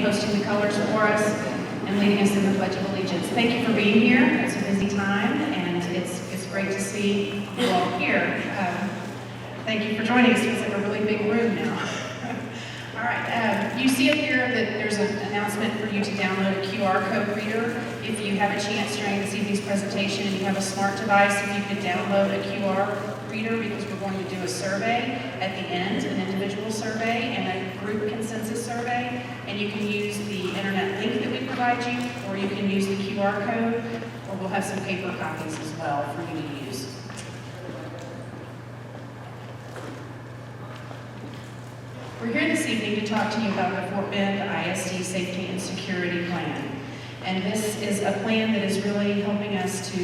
posting the colors for us and leading us in the Pledge of Allegiance. Thank you for being here. It's a busy time, and it's great to see you all here. Thank you for joining us. It's like a really big room now. All right, you see up here that there's an announcement for you to download a QR code reader. If you have a chance during this evening's presentation and you have a smart device, if you could download a QR reader, because we're going to do a survey at the end, an individual survey and a group consensus survey, and you can use the internet link that we provide you, or you can use the QR code, or we'll have some paper copies as well for you to use. We're here this evening to talk to you about the Fort Bend ISD Safety and Security Plan. And this is a plan that is really helping us to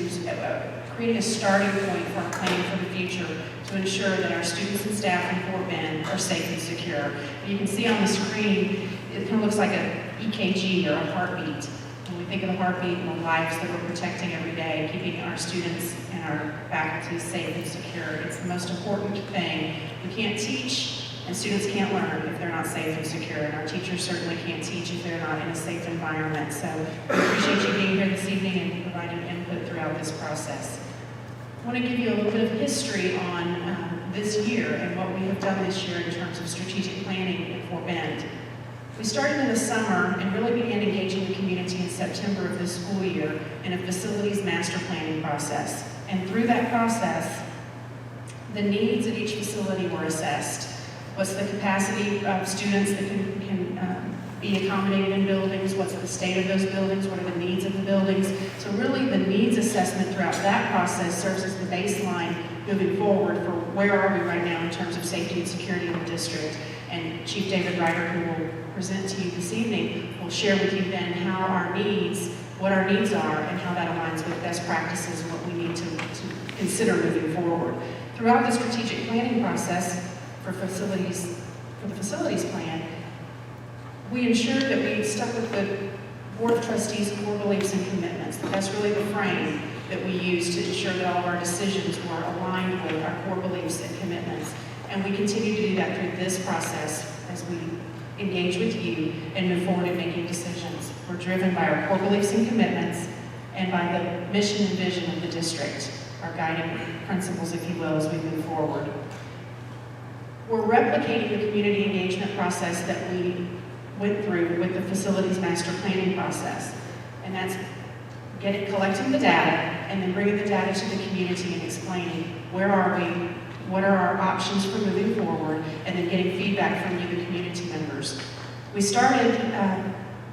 create a starting point for our planning for the future to ensure that our students and staff in Fort Bend are safe and secure. You can see on the screen, it kind of looks like an EKG or a heartbeat. When we think of the heartbeat and the lives that we're protecting every day, keeping our students and our faculty safe and secure, it's the most important thing. We can't teach and students can't learn if they're not safe and secure, and our teachers certainly can't teach if they're not in a safe environment. So we appreciate you being here this evening and providing input throughout this process. I want to give you a little bit of history on this year and what we have done this year in terms of strategic planning in Fort Bend. We started in the summer and really began engaging the community in September of this school year in a facilities master planning process. And through that process, the needs of each facility were assessed. What's the capacity of students that can be accommodated in buildings? What's the state of those buildings? What are the needs of the buildings? So really the needs assessment throughout that process serves as the baseline moving forward for where are we right now in terms of safety and security in the district. And Chief David Ryder, who will present to you this evening, will share with you then how our needs, what our needs are, and how that aligns with best practices and what we need to consider moving forward. Throughout the strategic planning process, for the facilities plan, we ensured that we stuck with the Board of Trustees' core beliefs and commitments. That's really the frame that we use to ensure that all of our decisions were aligned with our core beliefs and commitments. And we continue to do that through this process as we engage with you and move forward in making decisions. We're driven by our core beliefs and commitments and by the mission and vision of the district, our guiding principles, if you will, as we move forward. We're replicating the community engagement process that we went through with the facilities master planning process. And that's collecting the data and then bringing the data to the community and explaining where are we, what are our options for moving forward, and then getting feedback from you, the community members. We started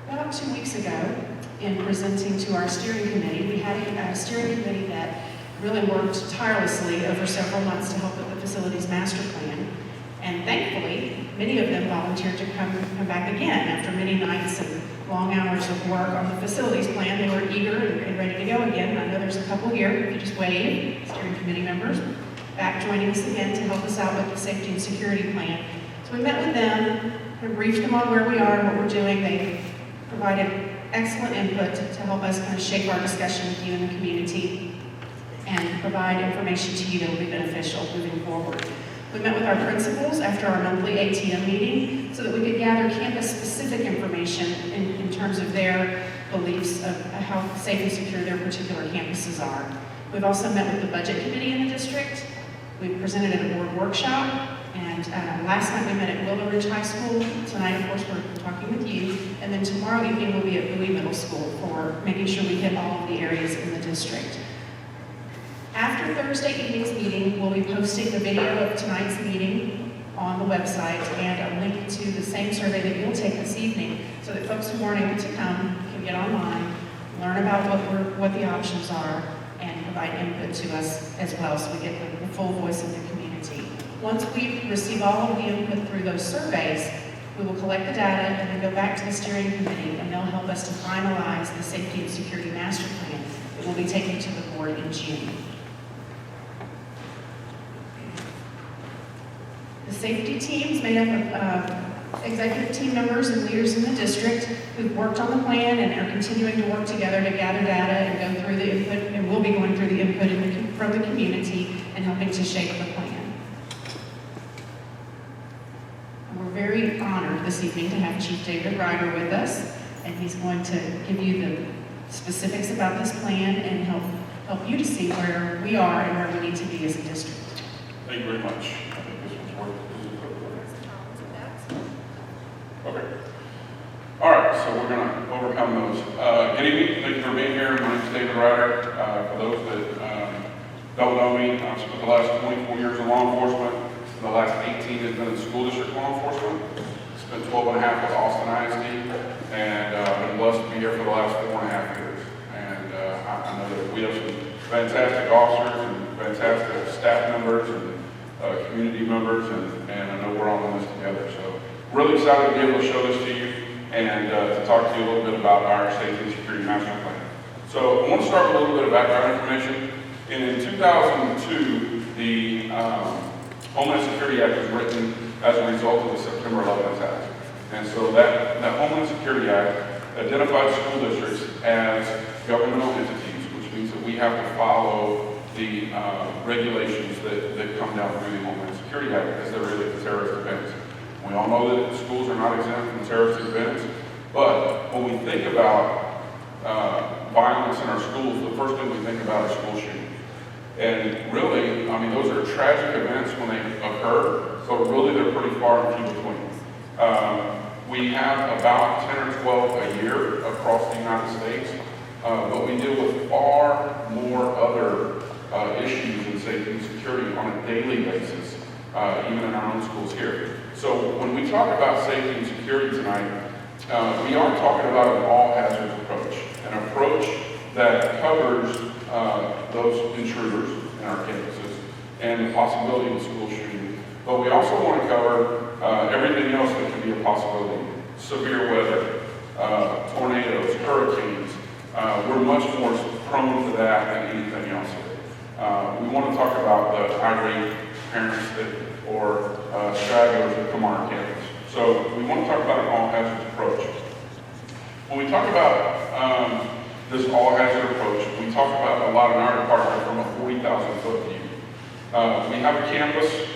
about 2 weeks ago in presenting to our steering committee. We had a steering committee that really worked tirelessly over several months to help with the facilities master plan. And thankfully, many of them volunteered to come back again after many nights and long hours of work on the facilities plan. They were eager and ready to go again. I know there's a couple here, if you just wave, steering committee members, back joining us again to help us out with the safety and security plan. So we met with them and briefed them on where we are and what we're doing. They provided excellent input to help us kind of shape our discussion with you in the community and provide information to you that will be beneficial moving forward. We met with our principals after our monthly ATM meeting so that we could gather campus-specific information in terms of their beliefs of how safe and secure their particular campuses are. We've also met with the budget committee in the district. We presented at a board workshop, and last night we met at Willow Ridge High School. Tonight, of course, we're talking with you, and then tomorrow evening we'll be at Bowie Middle School for making sure we hit all of the areas in the district. After Thursday evening's meeting, we'll be posting the video of tonight's meeting on the website and a link to the same survey that you'll take this evening so that folks who aren't able to come can get online, learn about what the options are, and provide input to us as well so we get the full voice of the community. Once we receive all of the input through those surveys, we will collect the data and then go back to the steering committee, and they'll help us to finalize the safety and security master plan that we'll be taking to the board in June. The safety team is made up of executive team members and leaders in the district who've worked on the plan and are continuing to work together to gather data and go through the input, and we'll be going through the input from the community and helping to shape the plan. And we're very very honored this evening to have Chief David Ryder with us, and he's going to give you the specifics about this plan and help you to see where we are and where we need to be as a district. Thank you very much. I think this one's worth it. Okay. All right, so we're going to overcome those. Good evening. Thank you for being here. My name is David Ryder. For those that don't know me, I've spent the last 24 years in law enforcement. The last 18 has been in school district law enforcement. Spent 12 and a half with Austin ISD, and I've been blessed to be here for the last 4.5 years. And I know that we have some fantastic officers and fantastic staff members and community members, and I know we're all in this together. So really excited to be able to show this to you and to talk to you a little bit about our safety and security master plan. So I want to start with a little bit of background information. In 2002, the Homeland Security Act was written as a result of the September 11th attack. And so that Homeland Security Act identified school districts as governmental entities, which means that we have to follow the regulations that come down through the Homeland Security Act as they relate to terrorist events. We all know that schools are not exempt from terrorist events, but when we think about violence in our schools, the first thing we think about are school shootings. And really, I mean, those are tragic events when they occur, so really they're pretty far and few between. We have about 10 or 12 a year across the United States, but we deal with far more other issues in safety and security on a daily basis, even in our own schools here. So when we talk about safety and security tonight, we are talking about an all-hazards approach, an approach that covers those intruders in our campuses and the possibility of a school shooting. But we also want to cover everything else that can be a possibility. Severe weather, tornadoes, hurricanes. We're much more prone to that than anything else. We want to talk about the irate parents or stragglers that come on our campus. So we want to talk about an all-hazards approach. When we talk about this all-hazard approach, we talk about a lot in our department from a 40,000-foot view. We have a campus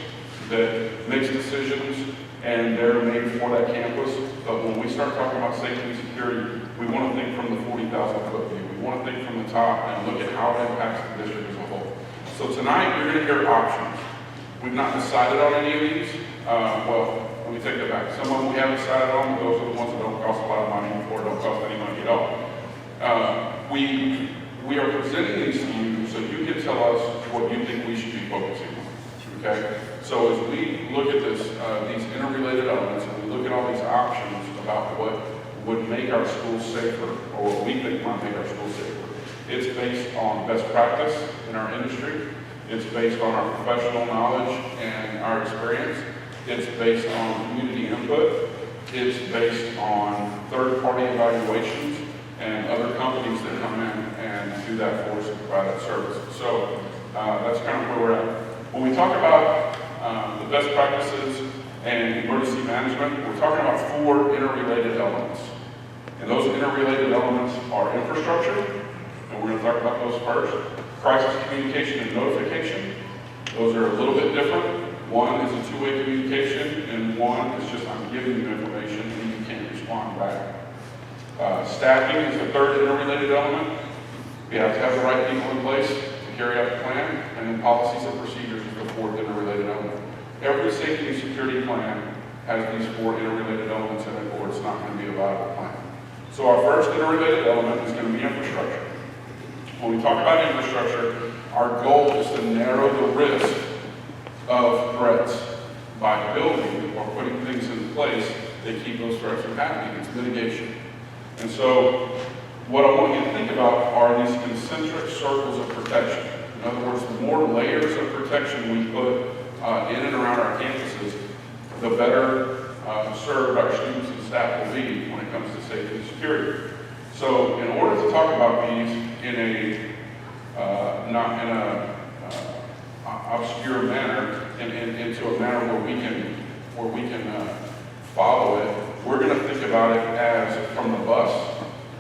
that makes decisions, and they're made for that campus. But when we start talking about safety and security, we want to think from the 40,000-foot view. We want to think from the top and look at how it impacts the district as a whole. So tonight, you're going to hear options. We've not decided on any of these. Well, let me take that back. Some of them we have decided on, but those are the ones that don't cost a lot of money or don't cost any money at all. We are presenting these to you so you can tell us what you think we should be focusing on. Okay? So as we look at this, these interrelated elements, and we look at all these options about what would make our schools safer, or what we think might make our schools safer, it's based on best practice in our industry. It's based on our professional knowledge and our experience. It's based on community input. It's based on third-party evaluations and other companies that come in and do that for us and provide that service. So that's kind of where we're at. When we talk about the best practices and emergency management, we're talking about 4 interrelated elements. And those interrelated elements are infrastructure, and we're going to talk about those first. Crisis communication and notification. Those are a little bit different. One is a two-way communication, and one is just I'm giving you information and you can't respond back. Staffing is the third interrelated element. We have to have the right people in place to carry out the plan, and then policies and procedures is the fourth interrelated element. Every safety and security plan has these 4 interrelated elements in it, or it's not going to be a viable plan. So our first interrelated element is going to be infrastructure. When we talk about infrastructure, our goal is to narrow the risk of threats by building or putting things in place that keep those threats from happening. It's mitigation. And so what I want you to think about are these concentric circles of protection. In other words, the more layers of protection we put in and around our campuses, the better served our students and staff will be when it comes to safety and security. So in order to talk about these in a not in a obscure manner, into a manner where we can follow it, we're going to think about it as from the bus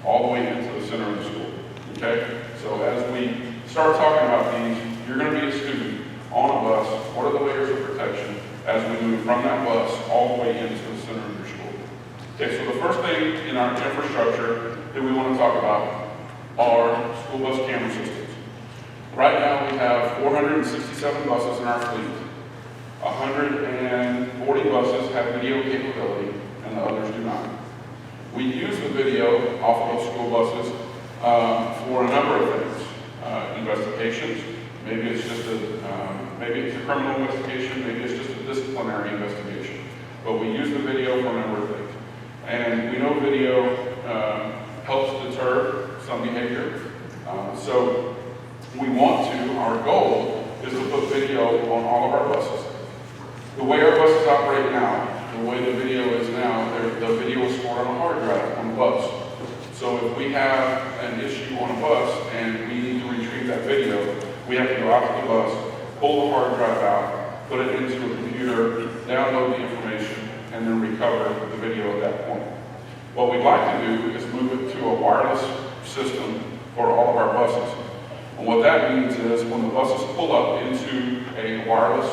all the way into the center of the school. Okay? So as we start talking about these, you're going to be a student on a bus. What are the layers of protection as we move from that bus all the way into the center first thing in our infrastructure that we want to talk about are school bus camera systems. Right now, we have 467 buses in our fleet. 140 buses have video capability, and the others do not. We use the video off of those school buses for a number of things. Investigations, maybe it's just a criminal investigation, maybe it's just a disciplinary investigation. But we use the video for a number of things. And we know video helps deter some behavior. So we want to, our goal is to put video on all of our buses. The way our buses operate now, the way the video is now, the video is stored on a hard drive on the bus. So if we have an issue on a bus and we need to retrieve that video, we have to go out to the bus, pull the hard drive out, put it into a computer, download the information, and then recover the video at that point. What we'd like to do is move it to a wireless system for all of our buses. And what that means is when the buses pull up into a wireless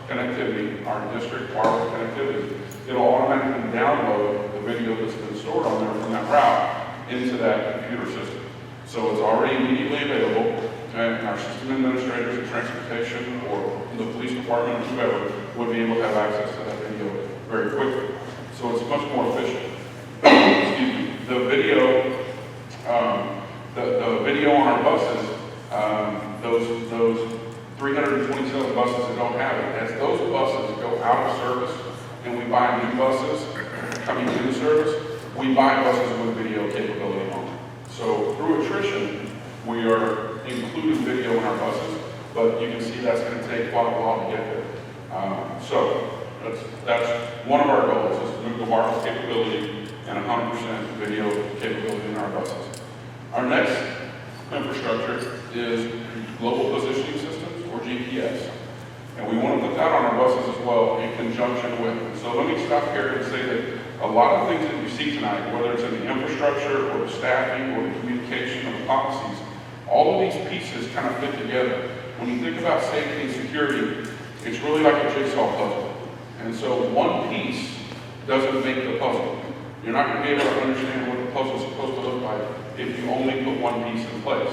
connectivity, our district wireless connectivity, it'll automatically download the video that's been stored on there from that route into that computer system. So it's already immediately available, and our system administrators and transportation or the police department or whoever would be able to have access to that video very quickly. So it's much more efficient. Excuse me. The video, the video on our buses, those 327 buses that don't have it, as those buses go out of service and we buy new buses coming into service, we buy buses with video capability on them. So through attrition, we are including video in our buses, but you can see that's going to take quite a while to get there. So that's one of our goals, is to move the wireless capability and 100% video capability in our buses. Our next infrastructure is global positioning systems, or GPS. And we want to put that on our buses as well in conjunction with it. So let me stop here and say that a lot of things that you see tonight, whether it's in the infrastructure or the staffing or the communication or the policies, all of these pieces kind of fit together. When you think about safety and security, it's really like a jigsaw puzzle. And so one piece doesn't make the puzzle. You're not going to be able to understand what the puzzle is supposed to look like if you only put one piece in place.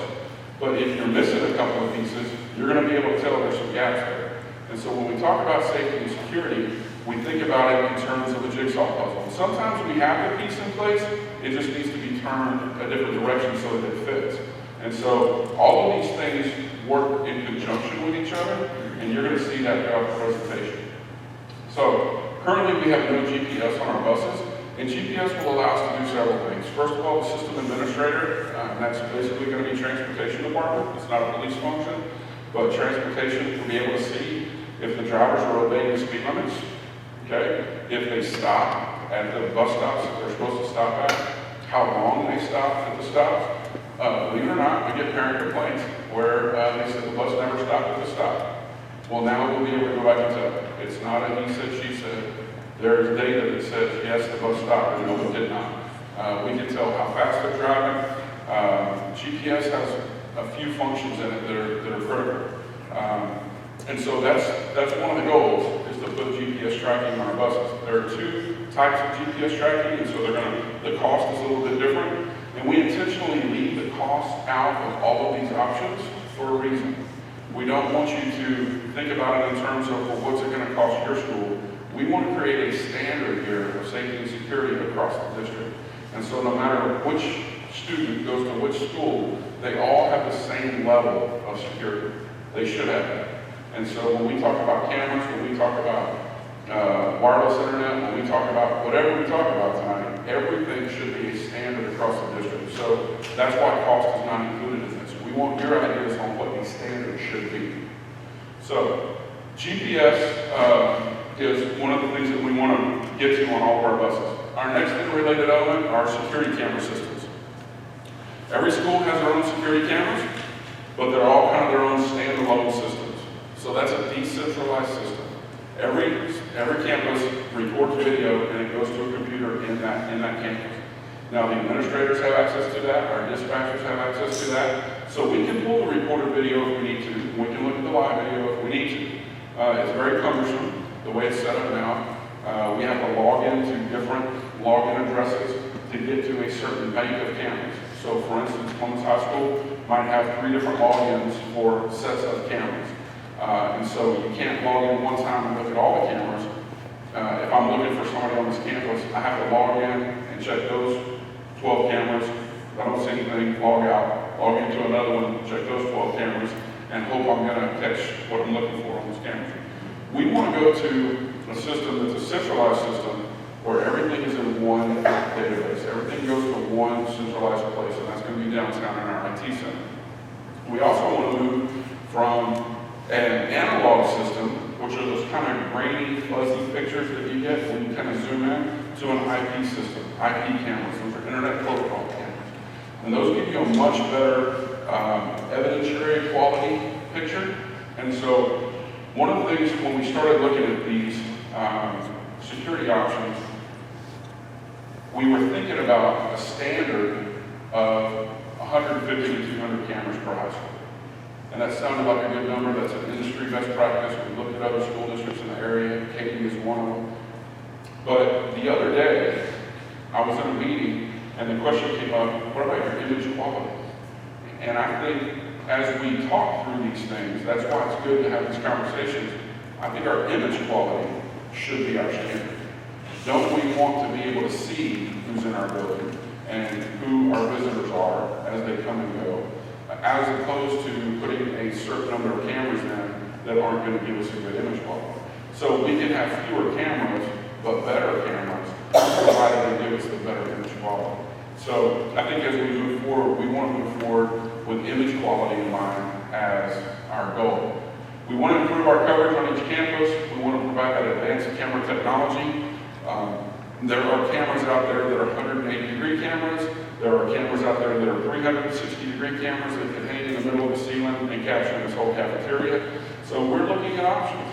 But if you're missing a couple of pieces, you're going to be able to tell there's some gaps there. And so when we talk about safety and security, we think about it in terms of a jigsaw puzzle. And sometimes we have the piece in place, it just needs to be turned a different direction so that it fits. And so all of these things work in conjunction with each other, and you're going to see that throughout the presentation. So currently we have no GPS on our buses, and GPS will allow us to do several things. First of all, the system administrator, that's basically going to be transportation department. It's not a police function, but transportation will be able to see if the drivers are obeying the speed limits, okay? If they stop at the bus stops that they're supposed to stop at, how long they stop at the stops. Believe it or not, we get parent complaints where they said the bus never stopped at the stop. Well, now we'll be able to go back and tell. It's not a he said, she said. There's data that says, yes, the bus stopped, and no, it did not. We can tell how fast they're driving. GPS has a few functions in it that are critical. And so that's one of the goals, is to put GPS tracking on our buses. There are two types of GPS tracking, and so the cost is a little bit different. And we intentionally leave the cost out of all of these options for a reason. We don't want you to think about it in terms of, well, what's it going to cost your school? We want to create a standard here of safety and security across the district. And so no matter which student goes to which school, they all have the same level of security. They should have that. And so when we talk about cameras, when we talk about wireless internet, when we talk about whatever we talk about tonight, everything should be a standard across the district. So that's why cost is not included in this. We want your ideas on what these standards should be. So GPS is one of the things that we want to get to on all of our buses. Our next interrelated element are security camera systems. Every school has their own security cameras, but they're all kind of their own standalone systems. So that's a decentralized system. Every campus records video and it goes to a computer in that campus. Now the administrators have access to that, our dispatchers have access to that. So we can pull the recorded video if we need to. We can look at the live video if we need to. It's very cumbersome the way it's set up now. We have to log into different login addresses. to get to a certain bank of cameras. So for instance, Clements High School might have 3 different logins for sets of cameras. And so you can't log in one time and look at all the cameras. If I'm looking for somebody on this campus, I have to log in and check those 12 cameras. If I don't see anything, log out, log into another one, check those 12 cameras, and hope I'm going to catch what I'm looking for on those cameras. We want to go to a system that's a centralized system where everything is in one database. Everything goes to one centralized place, and that's going to be downtown in our IT center. We also want to move from an analog system, which are those kind of grainy, fuzzy pictures that you get when you kind of zoom in, to an IP system, IP cameras. Those are internet protocol cameras. And those give you a much better evidentiary quality picture. And so one of the things when we started looking at these security options, we were thinking about a standard of 150 to 200 cameras per high school. And that sounded like a good number. That's an industry best practice. We looked at other school districts in the area. Katy is one of them. But the other day, I was in a meeting, and the question came up, what about your image quality? And I think as we talk through these things, that's why it's good to have these conversations. I think our image quality should be our standard. Don't we want to be able to see who's in our building and who our visitors are as they come and go, as opposed to putting a certain number of cameras in that aren't going to give us a good image quality. So we can have fewer cameras, but better cameras, provided they give us the better image quality. So I think as we move forward, we want to move forward with image quality in mind as our goal. We want to improve our coverage on each campus. We want to provide that advanced camera technology. There are cameras out there that are 180-degree cameras. There are cameras out there that are 360-degree cameras that can hang in the middle of the ceiling and capture this whole cafeteria. So we're looking at options.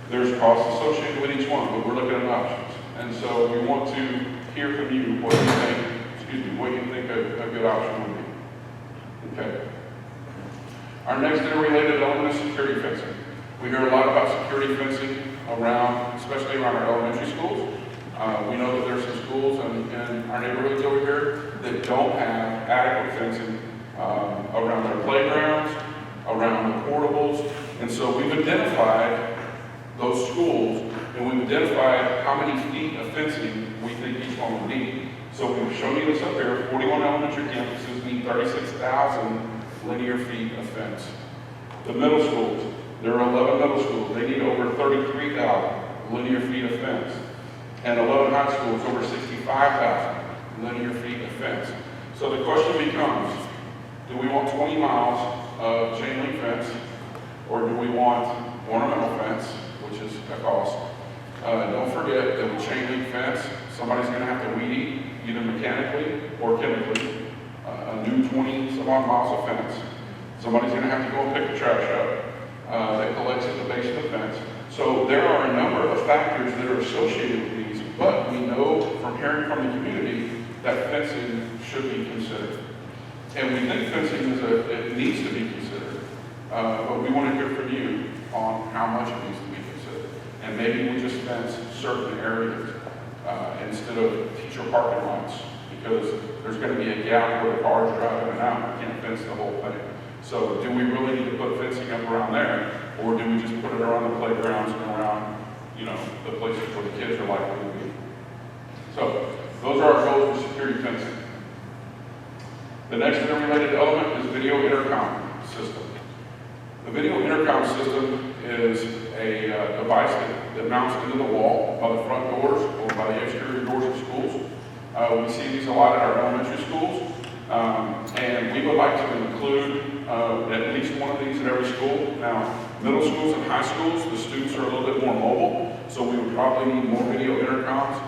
There's costs associated with each one, but we're looking at options. And so we want to hear from you what you think, what you think a good option would be. Okay. Our next interrelated element is security fencing. We hear a lot about security fencing around, especially around our elementary schools. We know that there's some schools in our neighborhoods over here that don't have adequate fencing around their playgrounds, around the portables. And so we've identified those schools, and we've identified how many feet of fencing we think each one would need. So we've shown you this up here. 41 elementary campuses need 36,000 linear feet of fence. The middle schools, there are 11 middle schools. They need over 33,000 linear feet of fence. And 11 high schools, over 65,000 linear feet of fence. So the question becomes, do we want 20 miles of chain link fence, or do we want ornamental fence, which is a cost? Don't forget that with chain link fence, somebody's going to have to weed eat, either mechanically or chemically, a new 20-some-odd miles of fence. Somebody's going to have to go and pick the trash up that collects at the base of the fence. So there are a number of factors that are associated with these, but we know from hearing from the community that fencing should be considered. And we think fencing it needs to be considered, but we want to hear from you on how much it needs to be considered. And maybe we just fence certain areas instead of teacher parking lots, because there's going to be a gap where the cars drive in and out. We can't fence the whole thing. So do we really need to put fencing up around there, or do we just put it around the playgrounds and around, the places where the kids are likely to be? So those are our goals for security fencing. The next interrelated element is video intercom system. The video intercom system is a device that mounts into the wall by the front doors or by the exterior doors of schools. We see these a lot at our elementary schools, and we would like to include at least one of these at every school. Now, middle schools and high schools, the students are a little bit more mobile, so we would probably need more video intercoms,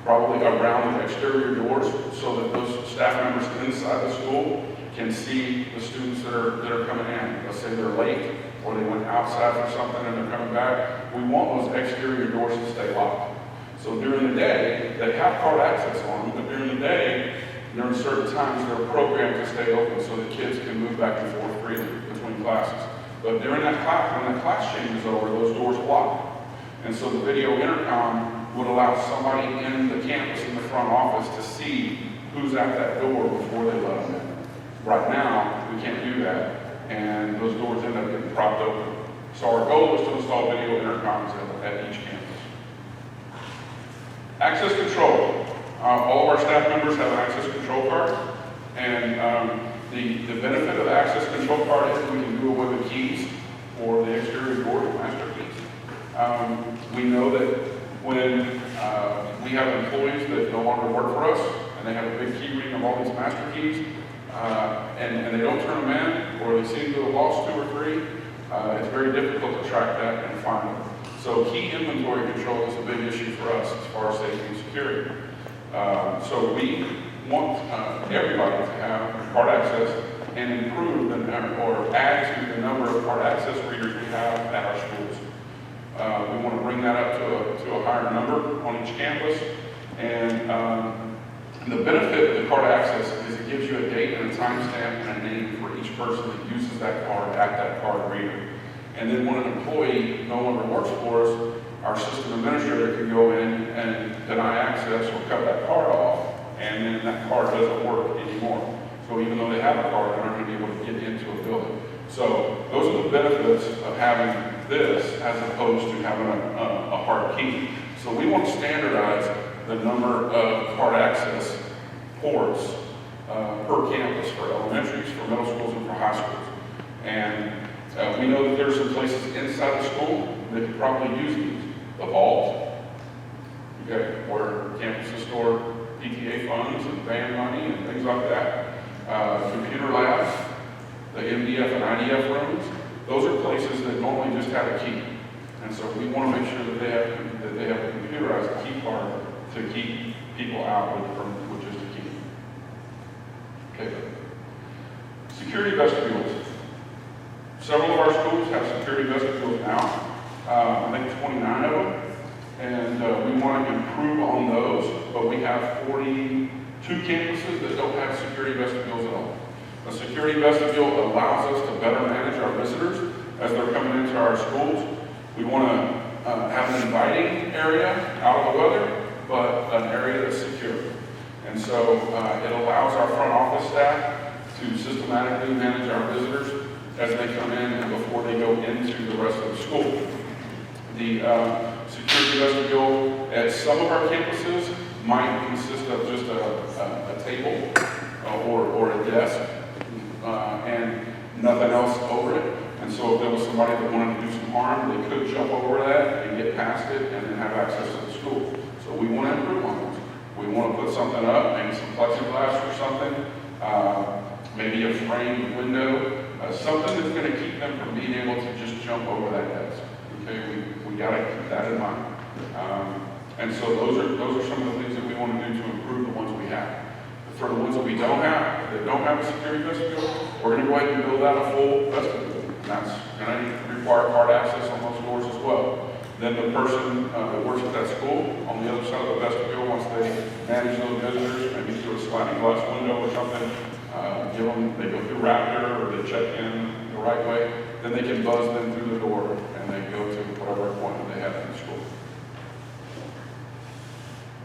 probably around the exterior doors, so that those staff members inside the school can see the students that are coming in. Let's say they're late, or they went outside for something and they're coming back. We want those exterior doors to stay locked. So during the day, they have card access on them, but during the day, during certain times, they're programmed to stay open so that kids can move back and forth freely between classes. But during that class, when that class changes over, those doors are locked. And so the video intercom would allow somebody in the campus in the front office to see who's at that door before they let them in. Right now, we can't do that, and those doors end up getting propped open. So our goal is to install video intercoms at each campus. Access control. All of our staff members have an access control card, and the benefit of the access control card is we can do away with keys for the exterior doors, master keys. We know that when we have employees that no longer work for us, and they have a big key ring of all these master keys, and they don't turn them in, or they seem to have lost 2 or 3, it's very difficult to track that and find them. So key inventory control is a big issue for us as far as safety and security. So we want everybody to have card access and improve or add to the number of card access readers we have at our schools. We want to bring that up to a higher number on each campus. And the benefit of the card access is it gives you a date and a timestamp and a name for each person that uses that card at that card reader. And then when an employee no longer works for us, our system administrator can go in and deny access or cut that card off, and then that card doesn't work anymore. So even though they have a card, they're not going to be able to get into a building. So those are the benefits of having this as opposed to having a hard key. So we want to standardize the number of card access ports per campus for elementaries, for middle schools, and for high schools. And we know that there are some places inside the school that could probably use these. The vault, okay, where campuses store PTA funds and band money and things like that. Computer labs, the MDF and IDF rooms, those are places that normally just have a key. And so we want to make sure that they have a computerized key card to keep people out with just a key. Okay. Security vestibules. Several of our schools have security vestibules now. I think 29 of them, and we want to improve on those, but we have 42 campuses that don't have security vestibules at all. A security vestibule allows us to better manage our visitors as they're coming into our schools. We want to have an inviting area out of the weather, but an area that's secure. And so it allows our front office staff to systematically manage our visitors as they come in and before they go into the rest of the school. The security vestibule at some of our campuses might consist of just a table or a desk and nothing else over it. And so if there was somebody that wanted to do some harm, they could jump over that and get past it and then have access to the school. So we want to improve on those. We want to put something up, maybe some plexiglass or something, maybe a framed window, something that's going to keep them from being able to just jump over that desk. Okay, we got to keep that in mind. And so those are some of the things that we want to do to improve the ones we have. For the ones that we don't have, that don't have a security vestibule, we're going to go ahead and build out a full vestibule. And that's going to require card access on those doors as well. Then the person that works at that school, on the other side of the vestibule, once they manage those visitors, maybe through a sliding glass window or something, they go through Raptor or they check in the right way, then they can buzz them through the door and they go to whatever appointment they have in the school.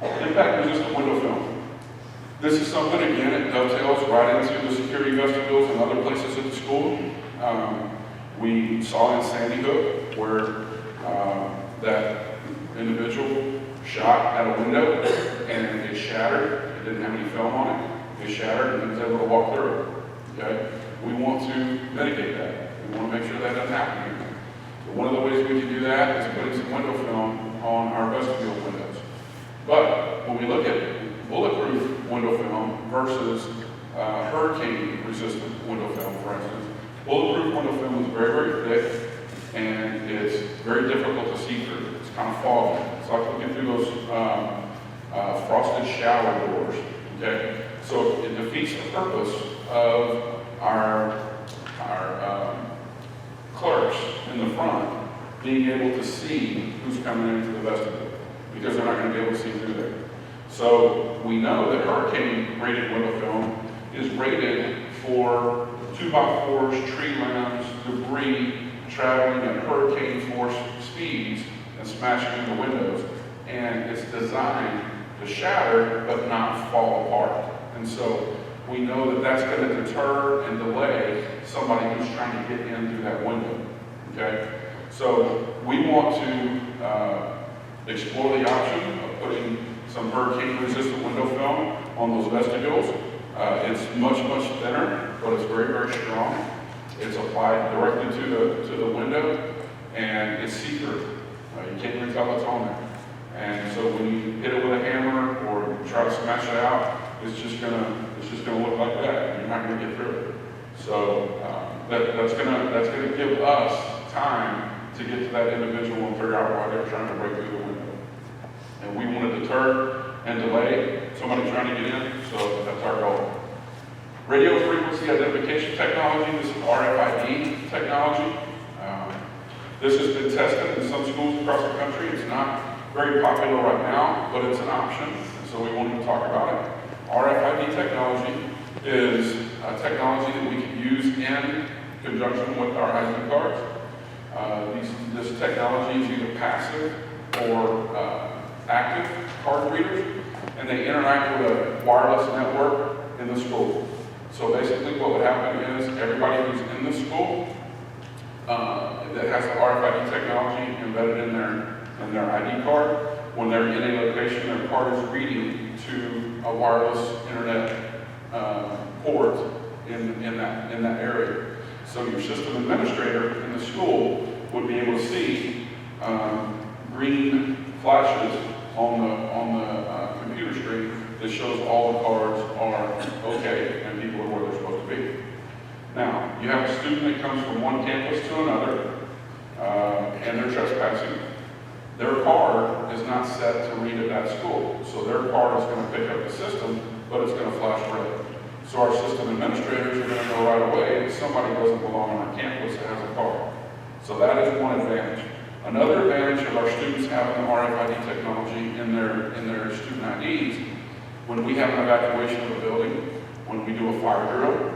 Impact-resistant window film. This is something, again, it dovetails right into the security vestibules and other places at the school. We saw in Sandy Hook where that individual shot at a window and it shattered. It didn't have any film on it. It shattered and he was able to walk through it. Okay? We want to mitigate that. We want to make sure that doesn't happen again. So one of the ways we can do that is putting some window film on our vestibule windows. But when we look at bulletproof window film versus hurricane-resistant window film, for instance, bulletproof window film is very, very thick and it's very difficult to see through. It's kind of foggy. It's like looking through those frosted shower doors. Okay? So it defeats the purpose of our clerks in the front being able to see who's coming into the vestibule because they're not going to be able to see through there. So we know that hurricane-rated window film is rated for 2x4s, tree limbs, debris traveling at hurricane force speeds and smashing into windows. And it's designed to shatter but not fall apart. And so we know that that's going to deter and delay somebody who's trying to get in through that window, okay? So we want to explore the option of putting some hurricane-resistant window film on those vestibules. It's much, much thinner, but it's very, very strong. It's applied directly to the window, and it's see-through. You can't even tell it's on there. And so when you hit it with a hammer or try to smash it out, it's just gonna look like that, and you're not gonna get through it. So that's gonna give us time to get to that individual and figure out why they're trying to break through the window. And we want to deter and delay somebody trying to get in, so that's our goal. Radio frequency identification technology, this is RFID technology. This has been tested in some schools across the country. It's not very popular right now, but it's an option, so we wanted to talk about it. RFID technology is a technology that we can use in conjunction with our ID cards. This technology is either passive or active card readers, and they interact with a wireless network in the school. So basically what would happen is everybody who's in the school that has the RFID technology embedded in their ID card, when they're in a location, their card is reading to a wireless internet port in that area. So your system administrator in the school would be able to see green flashes on the computer screen that shows all the cards are okay and people are where they're supposed to be. Now, you have a student that comes from one campus to another and they're trespassing. Their card is not set to read at that school. So their card is going to pick up the system, but it's going to flash red. So our system administrators are going to know right away that somebody doesn't belong on our campus that has a card. So that is one advantage. Another advantage of our students having the RFID technology in their student IDs, when we have an evacuation of a building, when we do a fire drill,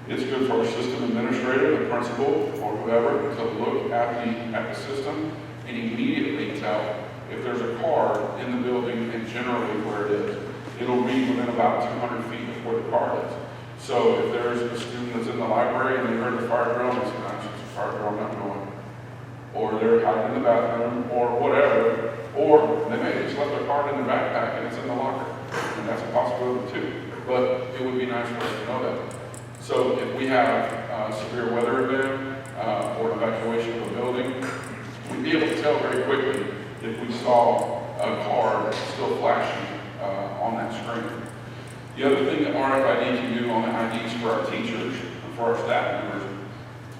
it's good for our system administrator, the principal, or whoever, to look at the system and immediately tell if there's a card in the building and generally where it is. It'll read within about 200 feet of where the card is. So if there's a student that's in the library and they heard the fire drill, they say, "That's just a fire drill, I'm not going." Or they're hiding in the bathroom, or whatever. Or they may just left their card in their backpack and it's in the locker. And that's a possibility too. But it would be nice for us to know that. So if we have a severe weather event or evacuation of a building, we'd be able to tell very quickly if we saw a card still flashing on that screen. The other thing that RFID can do on the IDs for our teachers and for our staff members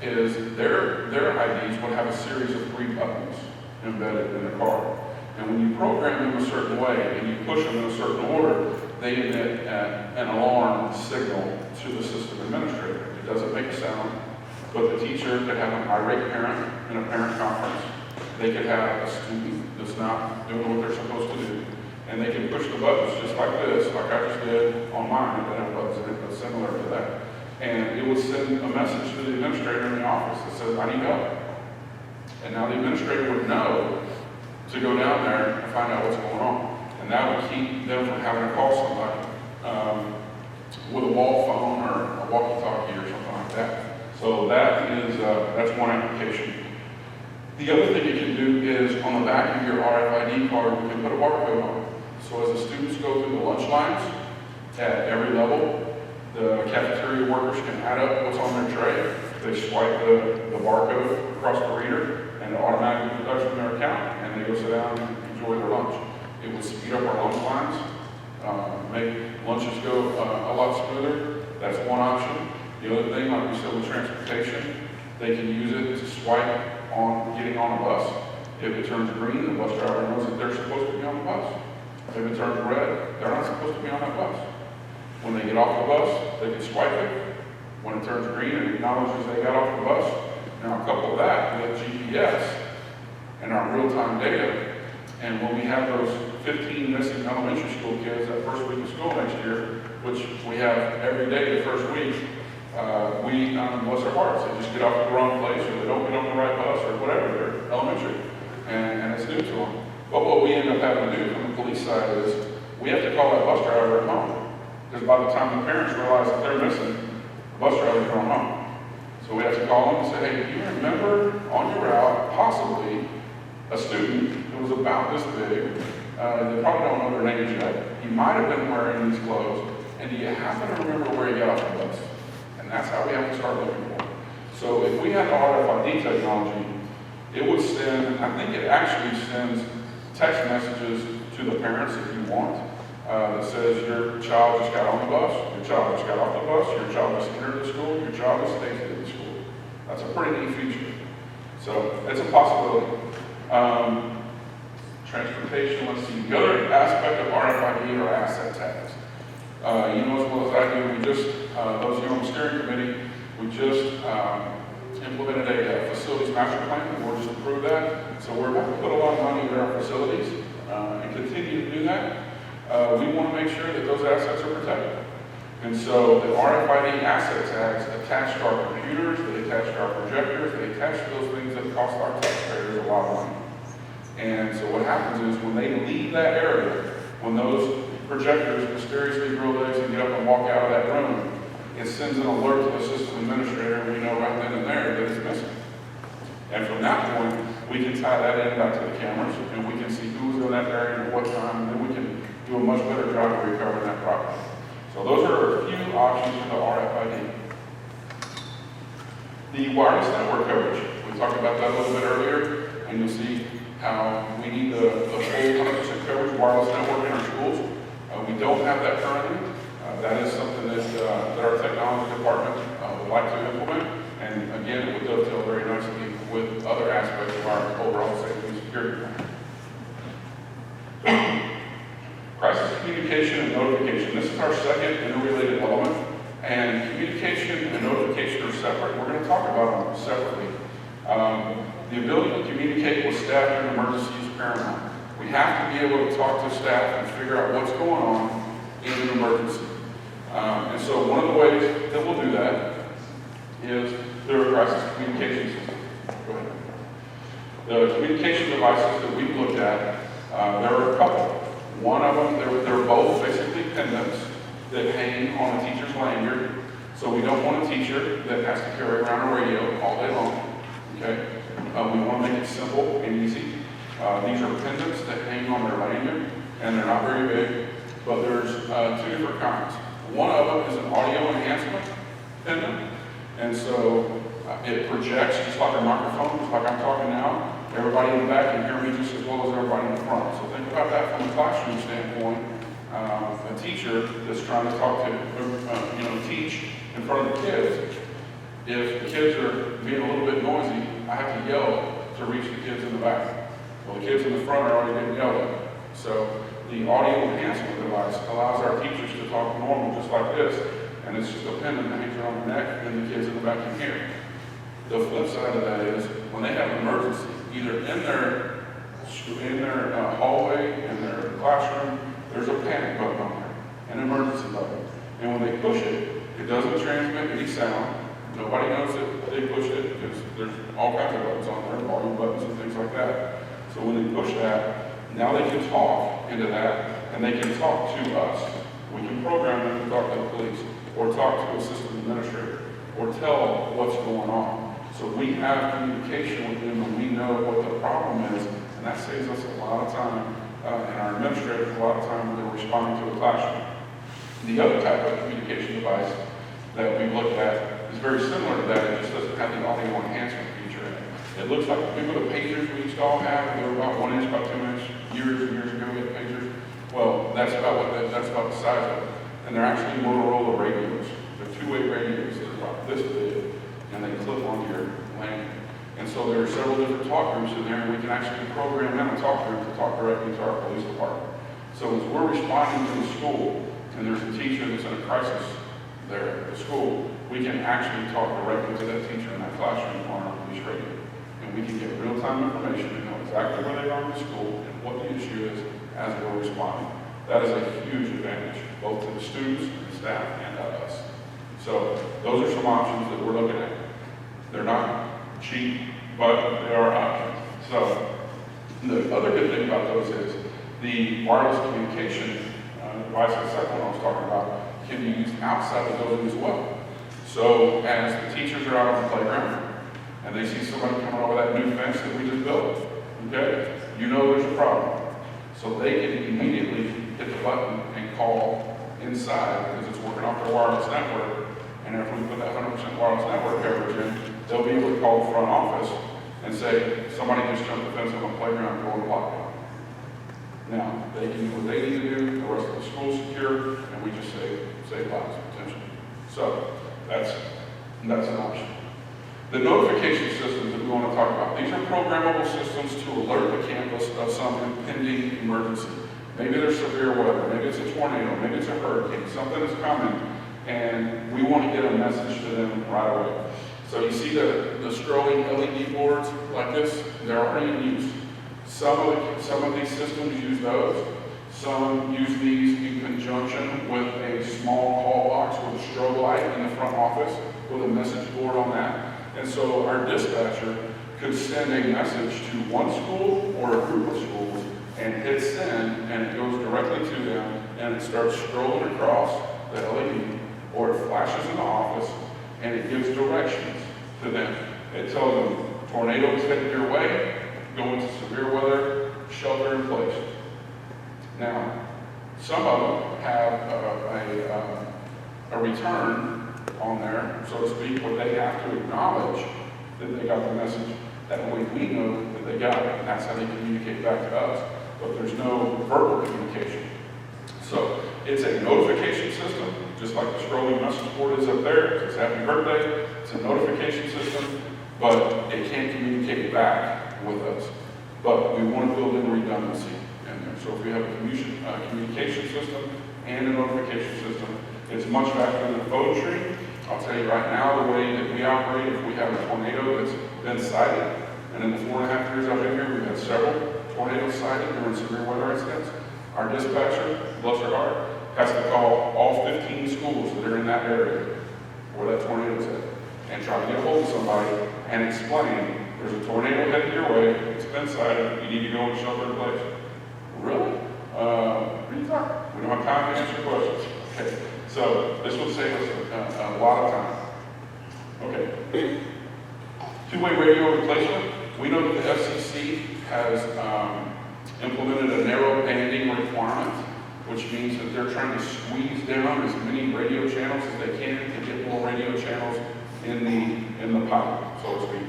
is their IDs would have a series of 3 buttons embedded in the card. And when you program them a certain way and you push them in a certain order, they emit an alarm signal to the system administrator. It doesn't make a sound, but the teacher could have an irate parent in a parent conference. They could have a student that's not doing what they're supposed to do, and they can push the buttons just like this, like I just did on mine. It doesn't have buttons in it, but similar to that. And it would send a message to the administrator in the office that says, "I need help." And now the administrator would know to go down there and find out what's going on. And that would keep them from having to call somebody with a wall phone or a walkie-talkie or something like that. So that's one application. The other thing you can do is on the back of your RFID card, we can put a barcode on it. So as the students go through the lunch lines at every level, the cafeteria workers can add up what's on their tray. They swipe the barcode across the reader, and it automatically deducts from their account, and they go sit down and enjoy their lunch. It would speed up our lunch lines, make lunches go a lot smoother. That's one option. The other thing, like we said with transportation, they can use it to swipe on getting on a bus. If it turns green, the bus driver knows that they're supposed to be on the bus. If it turns red, they're not supposed to be on that bus. When they get off the bus, they can swipe it. When it turns green, it acknowledges they got off the bus. Now, couple that with GPS and our real-time data, and when we have those 15 missing elementary school kids that first week of school next year, which we have every day the first week, we bless our hearts. They just get off at the wrong place, or they don't get on the right bus, or whatever. They're elementary, and it's new to them. But what we end up having to do from the police side is we have to call that bus driver at home Because by the time the parents realize that they're missing, the bus driver's going home. So we have to call them and say, hey, do you remember on your route possibly a student who was about this big? They probably don't know their names yet. He might have been wearing these clothes. And do you happen to remember where he got off the bus? And that's how we have to start looking for him. So if we had the RFID technology, it would send, I think it actually sends text messages to the parents if you want, that says your child just got on the bus, your child just got off the bus, your child just entered the school, your child just exited the school. That's a pretty neat feature. So it's a possibility. Transportation, let's see. The other aspect of RFID are asset tags. You know as well as I do, we just, those of you on the steering committee, we just implemented a facilities master plan. The board just approved that. So we're about to put a lot of money into our facilities and continue to do that. We want to make sure that those assets are protected. And so the RFID asset tags attach to our computers, they attach to our projectors, they attach to those things that cost our taxpayers a lot of money. And so what happens is when they leave that area, when those projectors mysteriously grow legs and get up and walk out of that room, it sends an alert to the system administrator, and we know right then and there that it's missing. And from that point, we can tie that in back to the cameras, and we can see who's in that area and at what time, and then we can do a much better job of recovering that property. So those are a few options for the RFID. The wireless network coverage, we talked about that a little bit earlier, and you'll see how we need the full 100% coverage wireless network in our schools. We don't have that currently. That is something that our technology department would like to implement. And again, it would dovetail very nicely with other aspects of our overall safety and security plan. Crisis communication and notification. This is our second interrelated element. And communication and notification are separate. We're going to talk about them separately. The ability to communicate with staff during emergencies is paramount. We have to be able to talk to staff and figure out what's going on in an emergency. And so one of the ways that we'll do that is through a crisis communication system. Go ahead. The communication devices that we've looked at, there are a couple. One of them, they're both basically pendants that hang on a teacher's lanyard. So we don't want a teacher that has to carry around a radio all day long. Okay? We want to make it simple and easy. These are pendants that hang on their lanyard, and they're not very big, but there's two different kinds. One of them is an audio enhancement pendant, and so it projects just like a microphone, just like I'm talking now. Everybody in the back can hear me just as well as everybody in the front. So think about that from a classroom standpoint. A teacher that's trying to talk to, teach in front of the kids. If the kids are being a little bit noisy, I have to yell to reach the kids in the back. Well, the kids in the front are already getting yelled at. So the audio enhancement device allows our teachers to talk normal, just like this. And it's just a pendant that hangs around their neck, and the kids in the back can hear. The flip side of that is when they have an emergency, either in their hallway, in their classroom, there's a panic button on there, an emergency button. And when they push it, it doesn't transmit any sound. Nobody knows that they pushed it because there's all kinds of buttons on there, volume buttons and things like that. So when they push that, now they can talk into that, and they can talk to us. We can program them to talk to the police, or talk to a system administrator, or tell what's going on. So we have communication with them, and we know what the problem is, and that saves us a lot of time, and our administrators a lot of time when they're responding to a classroom. The other type of communication device that we looked at is very similar to that. It just doesn't have the audio enhancement feature in it. It looks like, remember the pagers we used to all have? They were about 1 inch, about 2 inch, years and years ago we had pagers. Well, that's about the size of it. And they're actually Motorola radios. They're two-way radios. They're about this big, and they clip onto your lanyard. And so there are several different talk groups in there, and we can actually program in a talk group to talk directly to our police department. So as we're responding to the school, and there's a teacher that's in a crisis there at the school, we can actually talk directly to that teacher in that classroom on our police radio. And we can get real-time information and know exactly where they are in the school and what the issue is as we're responding. That is a huge advantage, both to the students, the staff, and to us. So those are some options that we're looking at. They're not cheap, but they are options. So the other good thing about those is the wireless communication device, the second one I was talking about, can be used outside the building as well. So as the teachers are out on the playground and they see somebody coming over that new fence that we just built, okay, you know there's a problem. So they can immediately hit the button and call inside because it's working off their wireless network. And after we put that 100% wireless network coverage in, they'll be able to call the front office and say, somebody just jumped the fence on the playground, go and block it. Now, they can do what they need to do, the rest of the school's secure, and we just save lives potentially. So that's an option. The notification systems that we want to talk about, these are programmable systems to alert the campus of some impending emergency. Maybe there's severe weather, maybe it's a tornado, maybe it's a hurricane, something is coming, and we want to get a message to them right away. So you see the scrolling LED boards like this, they're already in use. Some of these systems use those. Some use these in conjunction with a small call box with a strobe light in the front office with a message board on that. And so our dispatcher could send a message to one school or a group of schools and hit send, and it goes directly to them, and it starts scrolling across the LED, or it flashes in the office, and it gives directions to them. It tells them, tornadoes headed your way, go into severe weather, shelter in place. Now, some of them have a return on there, so to speak, where they have to acknowledge that they got the message. That way we know that they got it, and that's how they communicate back to us. But there's no verbal communication. So it's a notification system, just like the scrolling message board is up there. It says happy birthday. It's a notification system, but it can't communicate back with us. But we want to build in redundancy in there. So if we have a communication system and a notification system, it's much faster than a phone tree. I'll tell you right now, the way that we operate, if we have a tornado that's been sighted, and in the 4.5 years I've been here, we've had several tornadoes sighted during severe weather incidents, our dispatcher, bless her heart, has to call all 15 schools that are in that area where that tornado is at and try to get a hold of somebody and explain, there's a tornado headed your way, it's been sighted, you need to go and shelter in place. Really? What are you talking? We don't have time to answer questions. Okay. So this will save us a lot of time. Okay. Two-way radio replacement. We know that the FCC has implemented a narrow banding requirement, which means that they're trying to squeeze down as many radio channels as they can to get more radio channels in the pipe, so to speak.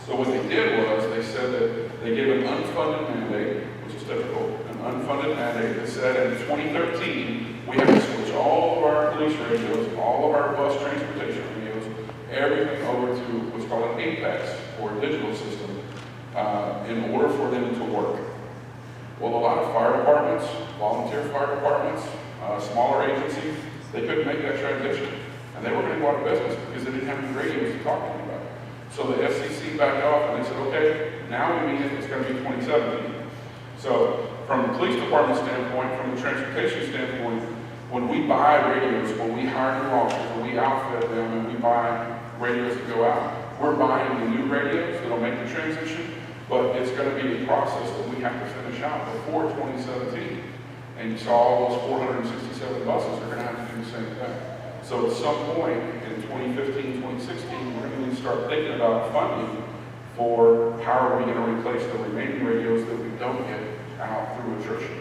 So what they did was they said that they gave an unfunded mandate, which is typical, an unfunded mandate that said in 2013 we have to switch all of our police radios, all of our bus transportation radios, everything over to what's called an APEX, or digital system, in order for them to work. Well, a lot of fire departments, volunteer fire departments, smaller agencies, they couldn't make that transition. And they were going to go out of business because they didn't have any radios to talk to anybody. So the FCC backed off and they said, okay, now we mean it's going to be 2017. So from the police department standpoint, from the transportation standpoint, when we buy radios, when we hire new officers, when we outfit them and we buy radios that go out, we're buying the new radios that'll make the transition, but it's going to be a process that we have to finish out before 2017. And you saw all those 467 buses are going to have to do the same thing. So at some point in 2015, 2016, we're going to start thinking about funding for how are we going to replace the remaining radios that we don't get out through attrition.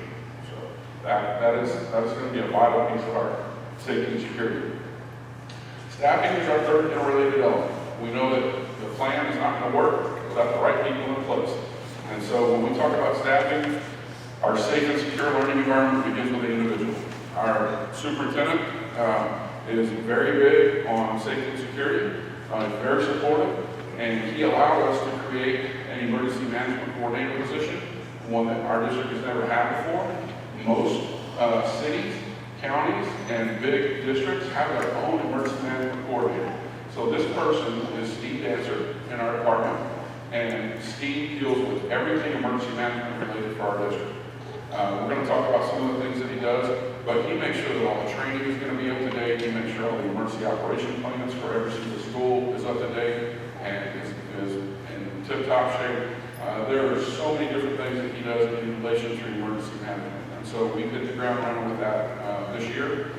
So that is going to be a vital piece of our safety and security. Staffing is our third interrelated element. We know that the plan is not going to work without the right people in place. And so when we talk about staffing, our safe and secure learning environment begins with the individual. Our superintendent is very big on safety and security, very supportive, and he allowed us to create an emergency management coordinator position, one that our district has never had before. Most cities, counties, and big districts have their own emergency management coordinator. So this person is Steve Dancer in our department, and Steve deals with everything emergency management related for our district. We're going to talk about some of the things that he does, but he makes sure that all the training is going to be up to date. He makes sure all the emergency operation plans for every single school is up to date and is in tip-top shape. There are so many different things that he does in relation to emergency management. And so we hit the ground running with that this year.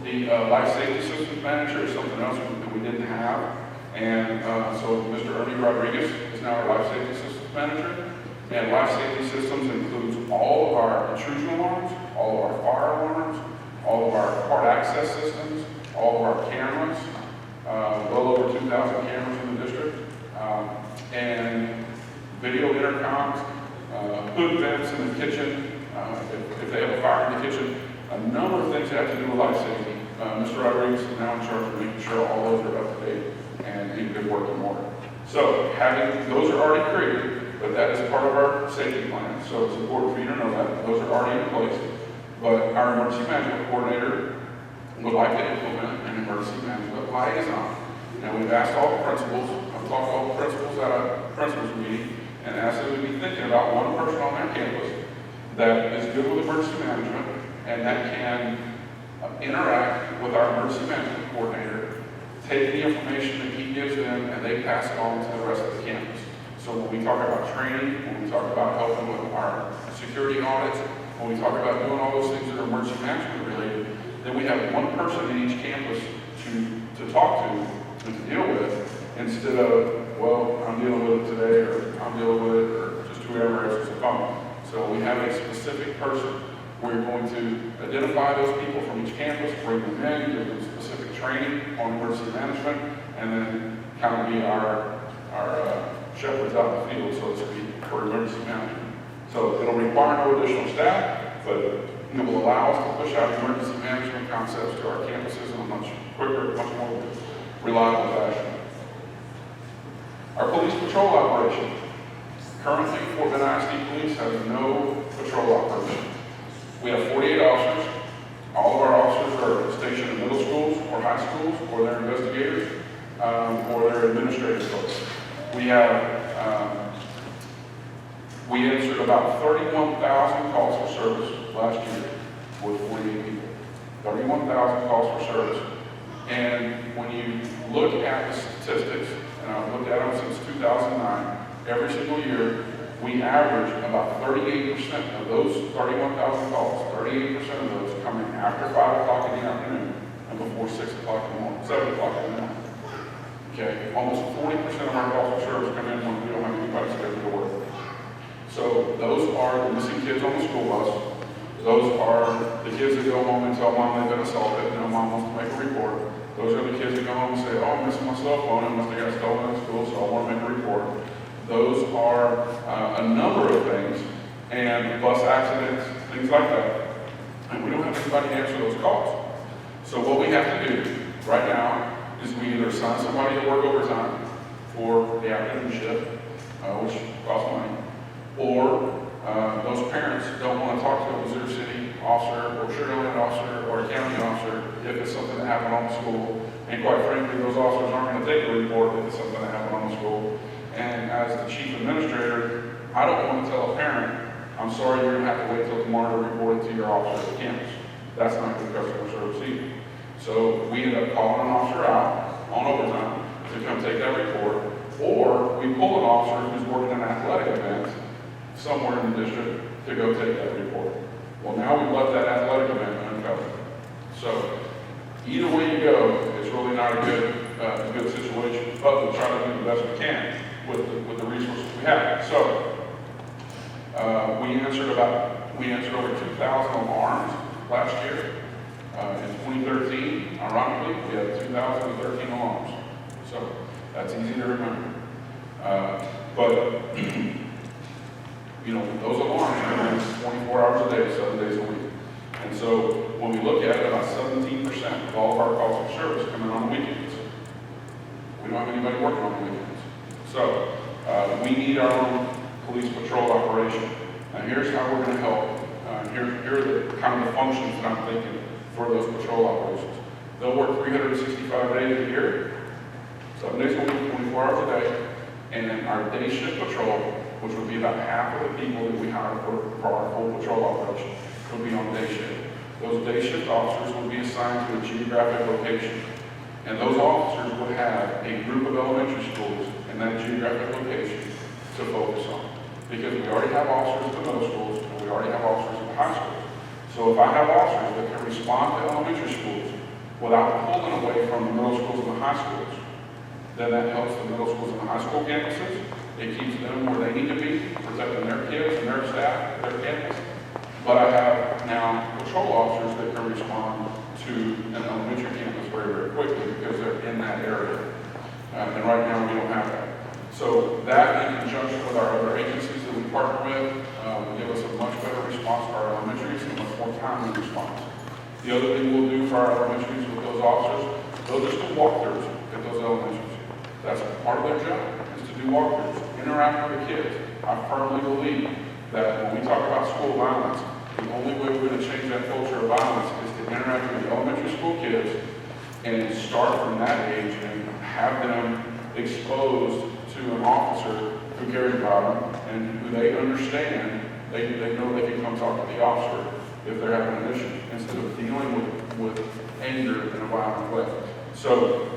The life safety systems manager is something else that we didn't have. And so Mr. Ernie Rodriguez is now our life safety systems manager. And life safety systems includes all of our intrusion alarms, all of our fire alarms, all of our card access systems, all of our cameras, well over 2,000 cameras in the district, and video intercoms, hood vents in the kitchen, if they have a fire in the kitchen, a number of things that have to do with life safety. Mr. Rodriguez is now in charge of making sure all those are up to date and in good working order. So those are already created, but that is part of our safety plan. So it's important for you to know that those are already in place. But our emergency management coordinator would like to implement an emergency management liaison. And we've asked all the principals, I've talked to all the principals at a principals meeting, and asked them to be thinking about one person on their campus that is good with emergency management and that can interact with our emergency management coordinator, take the information that he gives them, and they pass it on to the rest of the campus. So when we talk about training, when we talk about helping with our security audits, when we talk about doing all those things that are emergency management related, then we have one person in each campus to talk to and to deal with, instead of, well, I'm dealing with it today, or I'm dealing with it, or just whoever answers the phone. So we have a specific person. We're going to identify those people from each campus, bring them in, give them specific training on emergency management, and then kind of be our shepherds out in the field, so to speak, for emergency management. So it'll require no additional staff, but it will allow us to push out emergency management concepts to our campuses in a much quicker, much more reliable fashion. Our police patrol operation. Currently, Fort Bend ISD Police has no patrol operation. We have 48 officers. All of our officers are stationed in middle schools or high schools, or they're investigators, or they're administrative folks. We answered about 31,000 calls for service last year with 48 people. 31,000 calls for service. And when you look at the statistics, and I've looked at them since 2009, every single year, we average about 38% of those 31,000 calls, 38% of those come in after 5 o'clock in the afternoon and before 6 o'clock in the morning, 7 o'clock in the morning. Okay, almost 40% of our calls for service come in when we don't have anybody scheduled to work. So those are the missing kids on the school bus. Those are the kids that go home and tell mom they've been assaulted, and mom wants to make a report. Those are the kids that go home and say, oh, I'm missing my cell phone, I must have got stolen at school, so I want to make a report. Those are a number of things, and bus accidents, things like that. And we don't have anybody to answer those calls. So what we have to do right now is we either assign somebody to work overtime for the afternoon shift, which costs money, or those parents don't want to talk to a Missouri City officer or Sugar Land officer or a county officer if it's something that happened on the school. And quite frankly, those officers aren't going to take a report if it's something that happened on the school. And as the chief administrator, I don't want to tell a parent, I'm sorry, you're going to have to wait till tomorrow to report it to your officer at the campus. That's not good customer service either. So we end up calling an officer out on overtime to come take that report, or we pull an officer who's working an athletic event somewhere in the district to go take that report. Well, now we've left that athletic event uncovered. So either way you go, it's really not a good situation, but we'll try to do the best we can with the resources we have. So we answered over 2,000 alarms last year. In 2013, ironically, we had 2,013 alarms. So that's easy to remember. But you know, those alarms are 24 hours a day, 7 days a week. And so when we look at it, about 17% of all of our calls for service come in on the weekends. We don't have anybody working on the weekends. So we need our own police patrol operation. And here's how we're going to help. Here are the kind of the functions that I'm thinking for those patrol operations. They'll work 365 days a year, 7 days a week, 24 hours a day. And our day shift patrol, which would be about half of the people that we hire for our full patrol operation, would be on day shift. Those day shift officers would be assigned to a geographic location. And those officers would have a group of elementary schools in that geographic location to focus on. Because we already have officers at the middle schools, and we already have officers at the high schools. So if I have officers that can respond to elementary schools without pulling away from the middle schools and the high schools. Then that helps the middle schools and the high school campuses. It keeps them where they need to be, protecting their kids and their staff, their campus. But I have now patrol officers that can respond to an elementary campus very, very quickly because they're in that area. And right now we don't have that. So that in conjunction with our other agencies that we partner with, will give us a much better response for our elementaries and a much more timely response. The other thing we'll do for our elementaries with those officers, they'll just do walkthroughs at those elementaries. That's part of their job, is to do walkthroughs, interact with the kids. I firmly believe that when we talk about school violence, the only way we're going to change that culture of violence is to interact with the elementary school kids and start from that age and have them exposed to an officer who cares about them and who they understand. They know they can come talk to the officer if they're having an issue, instead of dealing with anger in a violent way. So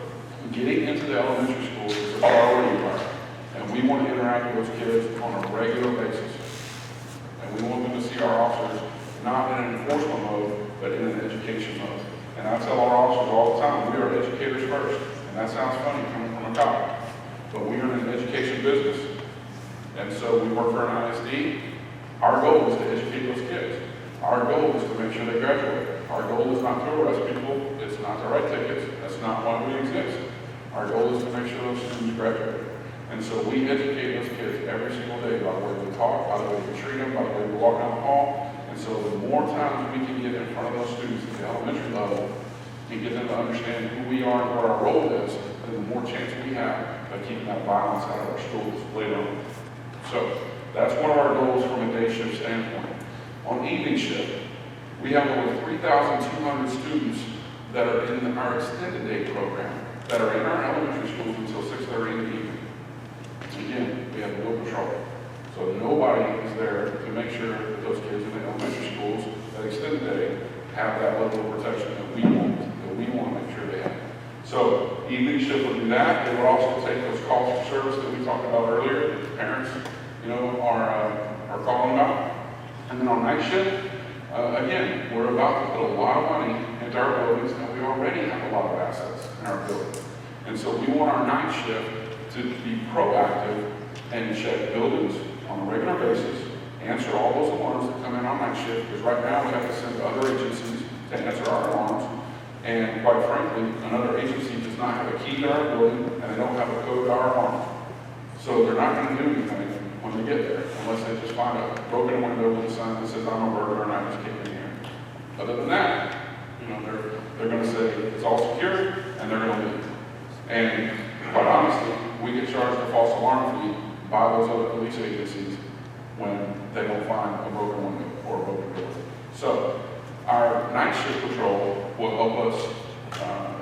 getting into the elementary schools is a priority of ours, and we want to interact with those kids on a regular basis. And we want them to see our officers not in an enforcement mode, but in an education mode. And I tell our officers all the time, we are educators first. And that sounds funny coming from a cop, but we are in an education business. And so we work for an ISD. Our goal is to educate those kids. Our goal is to make sure they graduate. Our goal is not to arrest people. It's not to write tickets. That's not why we exist. Our goal is to make sure those students graduate. And so we educate those kids every single day by the way we talk, by the way we treat them, by the way we walk down the hall. And so the more times we can get in front of those students at the elementary level and get them to understand who we are and what our role is, then the more chance we have of keeping that violence out of our schools later on. So that's one of our goals from a day shift standpoint. On evening shift, we have over 3,200 students that are in our extended day program that are in our elementary schools until 6:30 in the evening. Again, we have no patrol. So nobody is there to make sure that those kids in the elementary schools that extended day have that level of protection that we want to make sure they have. So evening shift will do that. They will also take those calls for service that we talked about earlier, that the parents, are calling about. And then on night shift, again, we're about to put a lot of money into our buildings, and we already have a lot of assets in our building. And so we want our night shift to be proactive and check buildings on a regular basis, answer all those alarms that come in on night shift, because right now we have to send other agencies to answer our alarms. And quite frankly, another agency does not have a key to our building, and they don't have a code to our alarm. So they're not going to do anything when they get there, unless they just find a broken window with a sign that says, I'm a burglar and I just came in here. Other than that, they're going to say it's all secure, and they're going to leave. And quite honestly, we get charged a false alarm fee by those other police agencies when they don't find a broken window or a broken door. So our night shift patrol will help us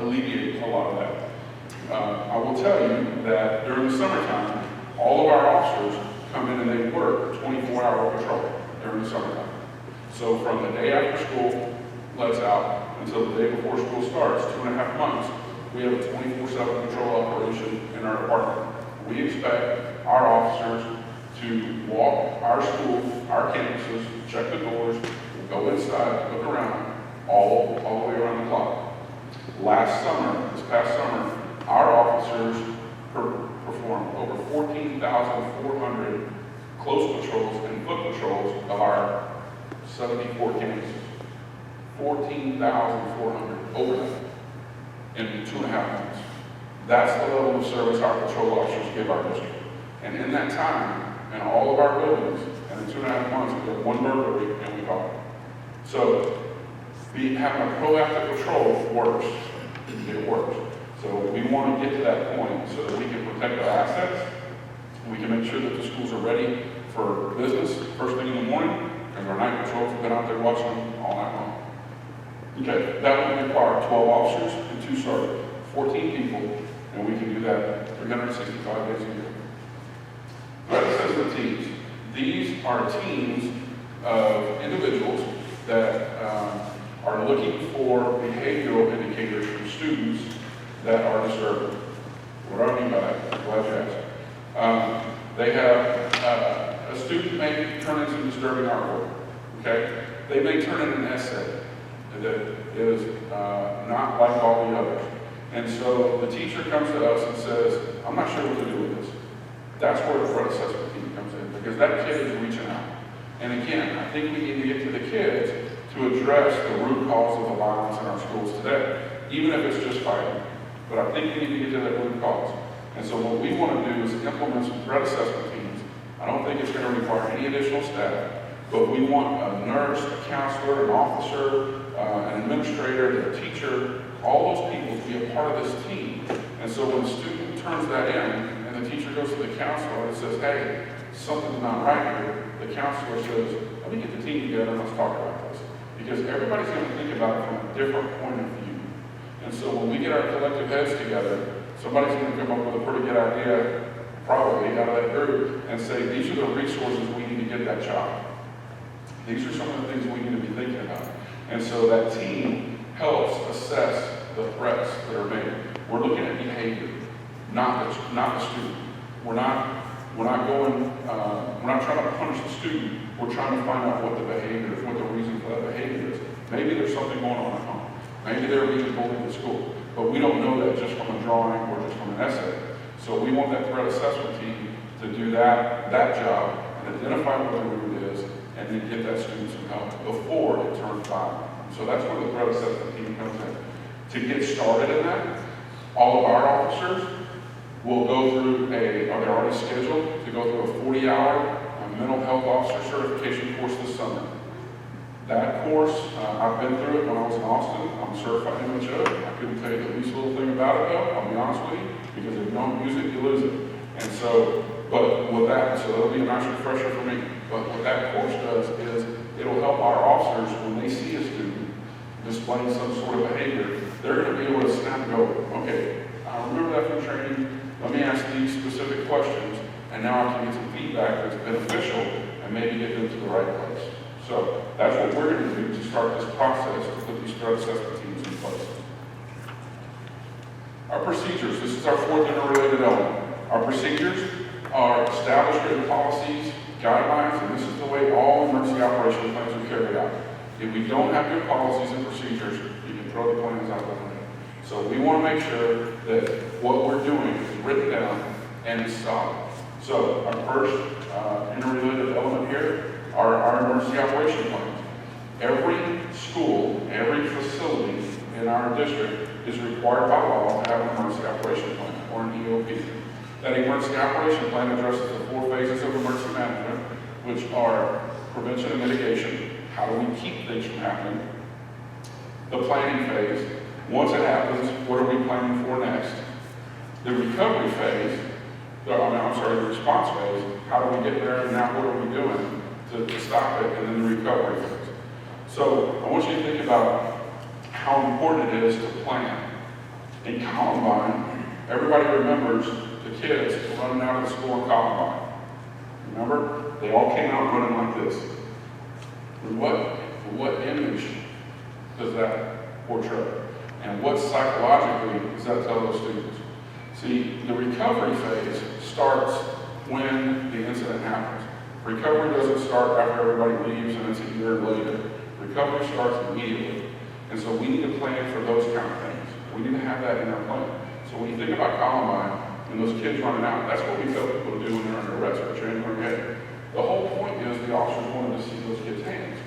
alleviate a lot of that. I will tell you that during the summertime, all of our officers come in and they work a 24-hour patrol during the summertime. So from the day after school lets out until the day before school starts, 2.5 months, we have a 24/7 patrol operation in our department. We expect our officers to walk our schools, our campuses, check the doors, go inside, look around, all the way around the clock. This past summer, our officers performed over 14,400 close patrols and foot patrols of our 74 campuses. 14,400 overnight in 2.5 months. That's the level of service our patrol officers give our district. And in that time, in all of our buildings, and in 2.5 months, we did 1 burglary and we caught it. So having a proactive patrol works. It works. So we want to get to that point so that we can protect our assets, and we can make sure that the schools are ready for business first thing in the morning, and our night patrols have been out there watching them all night long. Okay, that would require 12 officers and 2 sergeants, 14 people, and we can do that 365 days a year. Predecessor teams. These are teams of individuals that are looking for behavioral indicators from students that are disturbing. What do I mean by that? I'm glad you asked. They have a student may turn in some disturbing artwork. Okay, they may turn in an essay that is not like all the others. And so the teacher comes to us and says, I'm not sure what to do with this. That's where the threat assessment team comes in, because that kid is reaching out. And again, I think we need to get to the kids to address the root cause of the violence in our schools today, even if it's just fighting. But I think we need to get to that root cause. And so what we want to do is implement some threat assessment teams. I don't think it's going to require any additional staff, but we want a nurse, a counselor, an officer, an administrator, a teacher, all those people to be a part of this team. And so when the student turns that in, and the teacher goes to the counselor and says, hey, something's not right here, the counselor says, let me get the team together and let's talk about this. Because everybody's going to think about it from a different point of view. And so when we get our collective heads together, somebody's going to come up with a pretty good idea, probably out of that group, and say, these are the resources we need to get that child. These are some of the things we need to be thinking about. And so that team helps assess the threats that are made. We're looking at behavior, not the student. We're not trying to punish the student. We're trying to find out what the behavior is, what the reason for that behavior is. Maybe there's something going on at home. Maybe they're being bullied at school. But we don't know that just from a drawing or just from an essay. So we want that threat assessment team to do that job and identify what the root is and then get that student some help before it turns violent. So that's where the threat assessment team comes in. To get started in that, all of our officers will go through they're already scheduled to go through a 40-hour mental health officer certification course this summer. That course, I've been through it when I was in Austin. I'm certified MHO. I couldn't tell you the least little thing about it though, I'll be honest with you, because if you don't use it, you lose it. And so, but with that, so that'll be a nice refresher for me. But what that course does is it'll help our officers when they see a student displaying some sort of behavior, they're going to be able to snap and go, okay, I remember that from training. Let me ask these specific questions, and now I can get some feedback that's beneficial and maybe get them to the right place. So that's what we're going to do to start this process to put these threat assessment teams in place. Our procedures, this is our fourth interrelated element. Our procedures are established written policies, guidelines, and this is the way all emergency operation plans are carried out. If we don't have good policies and procedures, you can throw the plans out the window. So we want to make sure that what we're doing is written down and is solid. So our first interrelated element here are our emergency operation plans. Every school, every facility in our district is required by law to have an emergency operation plan, or an EOP. That emergency operation plan addresses the 4 phases of emergency management, which are prevention and mitigation. How do we keep things from happening? The planning phase. Once it happens, what are we planning for next? The recovery phase, the response phase. How do we get there, and now what are we doing to stop it, and then the recovery phase. So I want you to think about how important it is to plan. In Columbine, everybody remembers the kids running out of the school in Columbine. Remember? They all came out running like this. What image does that portray? And what psychologically does that tell those students? See, the recovery phase starts when the incident happens. Recovery doesn't start after everybody leaves and it's a year later. Recovery starts immediately. And so we need to plan for those kind of things. We need to have that in our plan. So when you think about Columbine and those kids running out, that's what we tell people to do when they're under arrest or January head. The whole point is the officers wanted to see those kids' hands.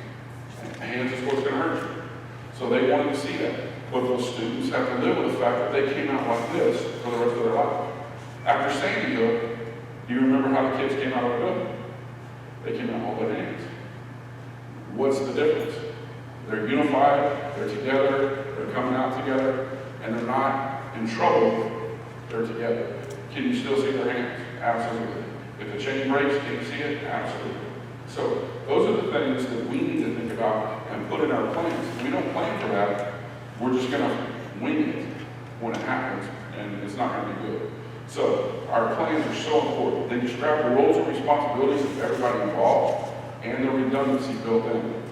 And hands is what's going to hurt you. So they wanted to see that. But those students have to live with the fact that they came out like this for the rest of their life. After Sandy Hook, do you remember how the kids came out of the building? They came out holding hands. What's the difference? They're unified, they're together, they're coming out together, and they're not in trouble, they're together. Can you still see their hands? Absolutely. If the chain breaks, can you see it? Absolutely. So those are the things that we need to think about and put in our plans. If we don't plan for that, we're just going to wing it when it happens, and it's not going to be good. So our plans are so important. They describe the roles and responsibilities of everybody involved and the redundancy built in.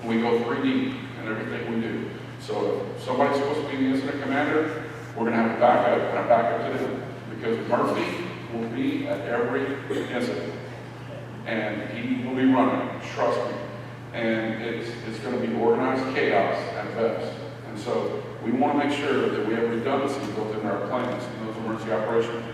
We go 3 deep in everything we do. So if somebody's supposed to be the incident commander, we're going to have a backup and a backup to them. Because Murphy will be at every incident. And he will be running, trust me. And it's going to be organized chaos at best. And so we want to make sure that we have redundancy built into our plans and those emergency operations.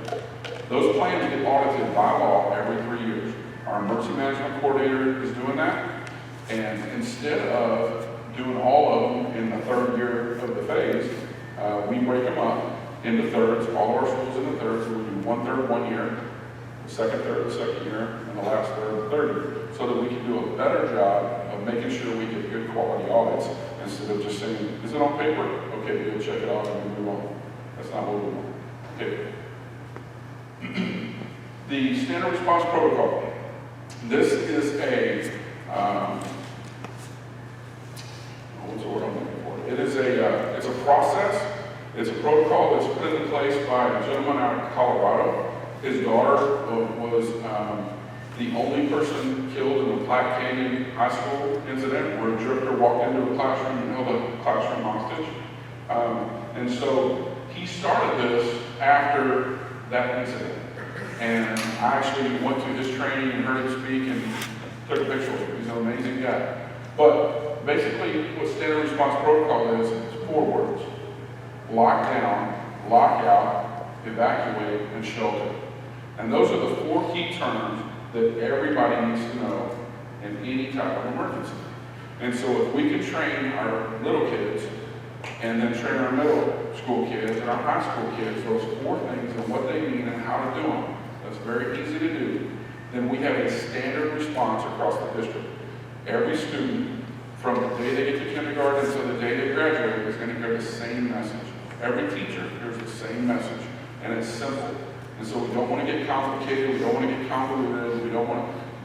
Those plans get audited by law every 3 years. Our emergency management coordinator is doing that. And instead of doing all of them in the third year of the phase, we break them up into thirds, all of our schools in the thirds. So we do 1/3 1 year, the second third the second year, and the last third the third year, so that we can do a better job of making sure we get good quality audits instead of just saying, is it on paper? Okay, we'll check it out and we move on. That's not what we want. Okay. The standard response protocol. This is a, what's the word I'm looking for? It is it's a process. It's a protocol that's put into place by a gentleman out of Colorado. His daughter was the only person killed in the Platte Canyon High School incident where a drifter walked into a classroom and held a classroom hostage. And so he started this after that incident. And I actually went to his training and heard him speak and took a picture with him. He's an amazing guy. But basically what standard response protocol is 4 words. Lock down, lock out, evacuate, and shelter. And those are the 4 key terms that everybody needs to know in any type of emergency. And so if we can train our little kids and then train our middle school kids and our high school kids, those 4 things and what they mean and how to do them, that's very easy to do, then we have a standard response across the district. Every student, from the day they get to kindergarten until the day they graduate, is going to hear the same message. Every teacher hears the same message, and it's simple. And so we don't want to get complicated, we don't want to get convoluted,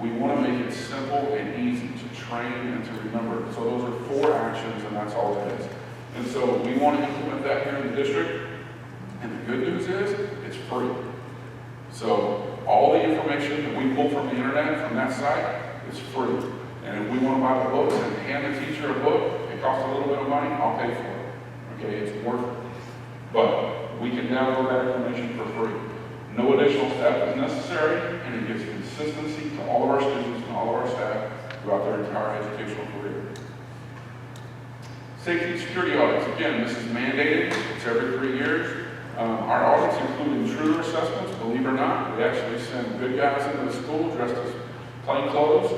we want to make it simple and easy to train and to remember. So those are 4 actions, and that's all it is. And so we want to implement that here in the district, and the good news is, it's free. So all the information that we pull from the internet, from that site, is free. And if we want to buy the books and hand the teacher a book, it costs a little bit of money, I'll pay for it. Okay, it's worth it. But we can download that information for free. No additional staff is necessary, and it gives consistency to all of our students and all of our staff throughout their entire educational career. Safety and security audits. Again, this is mandated. It's every 3 years. Our audits include intruder assessments. Believe it or not, we actually send good guys into the school dressed as plain clothes.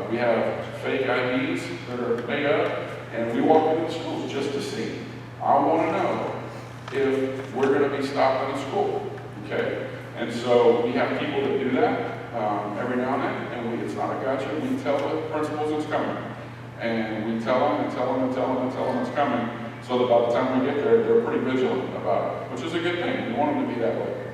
We have fake IDs that are made up, and we walk into the schools just to see. I want to know if we're going to be stopped in the school. Okay? And so we have people that do that every now and then, and it's not a gotcha. We tell the principals it's coming. And we tell them and tell them and tell them and tell them it's coming, so that by the time we get there, they're pretty vigilant about it, which is a good thing. We want them to be that way.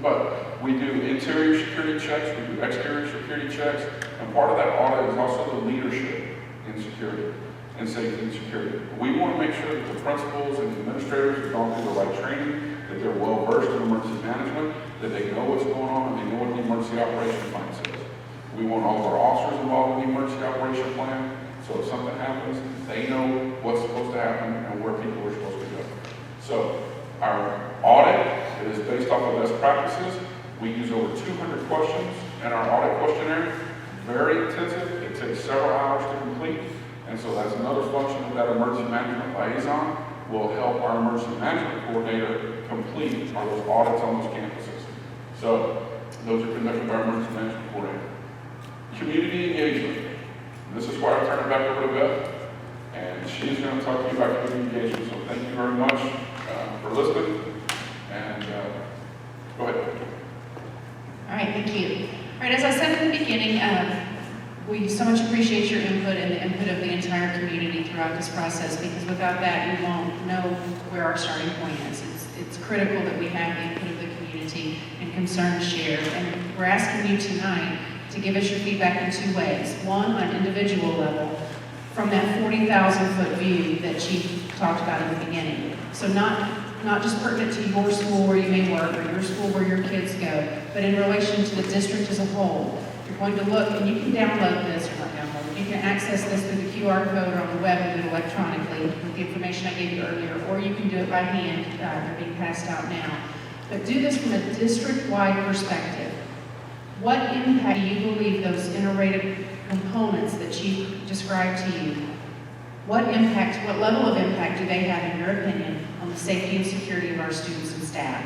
But we do interior security checks, we do exterior security checks, and part of that audit is also the leadership in security and safety and security. We want to make sure that the principals and the administrators have gone through the right training, that they're well versed in emergency management, that they know what's going on, and they know what the emergency operation plan says. We want all of our officers involved in the emergency operation plan, so if something happens, they know what's supposed to happen and where people are supposed to go. So our audit is based off of best practices. We use over 200 questions in our audit questionnaire. Very intensive. It takes several hours to complete. And so that's another function of that emergency management liaison will help our emergency management coordinator complete our those audits on those campuses. So those are conducted by our emergency management coordinator. Community engagement. This is why I turn it back over to Beth, and she's going to talk to you about community engagement. So thank you very much for listening, and go ahead. All right, thank you. All right, as I said in the beginning, we so much appreciate your input and the input of the entire community throughout this process, because without that, we won't know where our starting point is. It's critical that we have the input of the community and concerns shared, and we're asking you tonight to give us your feedback in 2 ways. One, on an individual level, from that 40,000-foot view that Chief talked about in the beginning. So not just pertinent to your school where you may work or your school where your kids go, but in relation to the district as a whole. You're going to look, and you can download this, or not download, you can access this through the QR code or on the web and do it electronically with the information I gave you earlier, or you can do it by hand. They're being passed out now. But do this from a district-wide perspective. What impact do you believe those integrated components that Chief described to you What impact, what level of impact do they have, in your opinion, on the safety and security of our students and staff?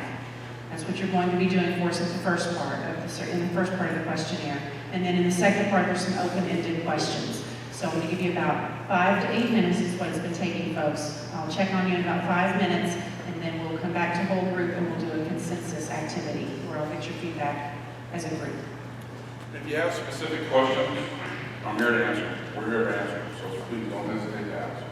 That's what you're going to be doing for us in the first part of the questionnaire. And then in the second part, there's some open-ended questions. So I'm going to give you about 5 to 8 minutes is what it's been taking, folks. I'll check on you in about 5 minutes, and then we'll come back to whole group and we'll do a consensus activity where I'll get your feedback as a group. If you have specific questions, I'm here to answer. We're here to answer, so please don't hesitate to ask.